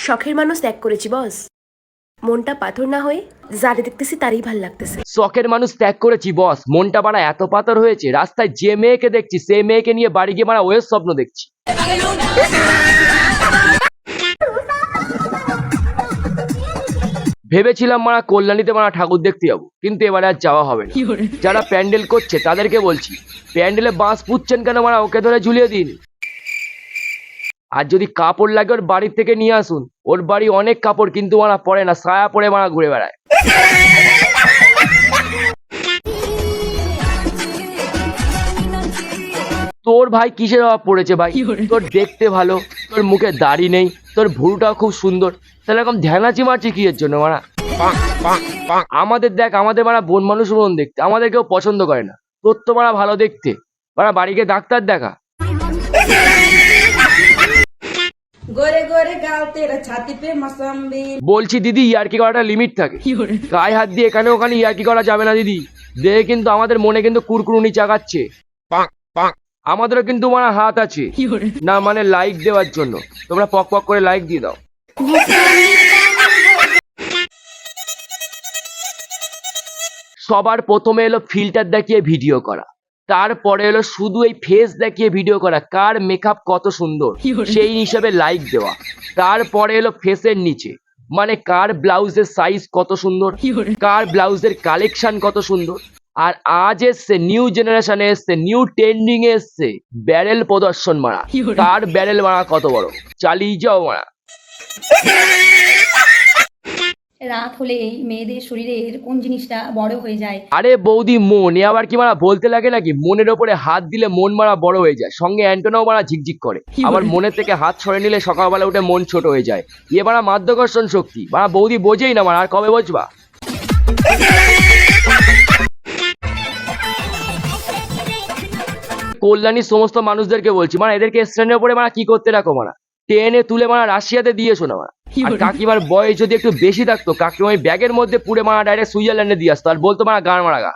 শখের মানুষ ত্যাগ করেছি বস, মনটা পাথর না হয়ে যারে দেখতেছি তারই ভাল লাগতেছে। শখের মানুষ ত্যাগ করেছি বস, মনটা বাড়া এত পাথর হয়েছে, রাস্তায় যে মেয়েকে দেখছি সেই মেয়েকে নিয়ে বাড়ি গিয়ে মারা ওয়ের স্বপ্ন দেখছি। ভেবেছিলাম মারা কল্যাণীতে মারা ঠাকুর দেখতে যাবো, কিন্তু এবারে আর যাওয়া হবে না। যারা প্যান্ডেল করছে তাদেরকে বলছি, প্যান্ডেলে বাঁশ পুচ্ছেন কেন মারা, ওকে ধরে ঝুলিয়ে দিন। আর যদি কাপড় লাগে ওর বাড়ির থেকে নিয়ে আসুন, ওর বাড়ি অনেক কাপড় কিন্তু মারা পরে না, সায়া পরে মারা ঘুরে বেড়ায়। তোর ভাই কিসের অভাব পড়েছে ভাই? তোর দেখতে ভালো, তোর মুখে দাড়ি নেই, তোর ভুরুটাও খুব সুন্দর, তাহলে এরকম ধ্যানাচি মারছি কি এর জন্য মারা? আমাদের দেখ, আমাদের মারা বন মানুষ মন দেখতে, আমাদের কেউ পছন্দ করে না। তোর তো মারা ভালো দেখতে, মারা বাড়ি গিয়ে ডাক্তার দেখা। गोरे गोरे गाल तेरा छाती पे मौसम्बी। বলছি দিদি, ইয়ার্কি করাটা লিমিট থাকে, গায়ে হাত দিয়ে এখানে ওখানে ইয়ার্কি করা যাবে না দিদি। দেখে কিন্তু আমাদের মনে কিন্তু কুরকুরুনি চাগাচ্ছে। আমাদেরও কিন্তু মারা হাত আছে না, মানে লাইক দেওয়ার জন্য। তোমরা পক পক করে লাইক দিয়ে দাও। সবার প্রথমে এলো ফিল্টার দেখিয়ে ভিডিও করা, তারপরে এলো শুধু এই ফেস দেখিয়ে ভিডিও করা, কার মেকআপ কত সুন্দর সেই হিসাবে লাইক দেওয়া। তারপরে এলো ফেসের নিচে, মানে কার ব্লাউজের সাইজ কত সুন্দর, কার ব্লাউজের কালেকশন কত সুন্দর। আর আজ এসছে নিউ জেনারেশনে, এসছে নিউ ট্রেন্ডিং এ এসছে ব্যারেল প্রদর্শন মারা, কার ব্যারেল মারা কত বড়, চালিয়ে যাও মারা। রাত হলেই মেয়েদের শরীরের কোন জিনিসটা বড় হয়ে যায়? আরে বৌদি, মন এ আবার কি মারা বলতে লাগে নাকি? মনের ওপরে হাত দিলে মন মারা বড় হয়ে যায়, সঙ্গে অ্যান্টেনাও মারা ঝিকঝিক করে। আবার মনের থেকে হাত সরে নিলে সকালবেলা উঠে মন ছোট হয়ে যায়। ইয়ে মারা মাধ্যাকর্ষণ শক্তি মারা বৌদি বোঝেই না মারা, আর কবে বুঝবা? কল্যাণীর সমস্ত মানুষদেরকে বলছি, মানে এদেরকে স্ট্যান্ডের উপরে মারা কি করতে রাখো মারা, টেনে তুলে মারা রাশিয়াতে দিয়েছো না মারা। আর কাকিমার বয়স যদি একটু বেশি থাকতো, কাকিমা ওই ব্যাগের মধ্যে পুড়ে মারা ডাইরেক্ট সুইজারল্যান্ডে দিয়ে আসতো, আর বলতো মারা গান মারা গা।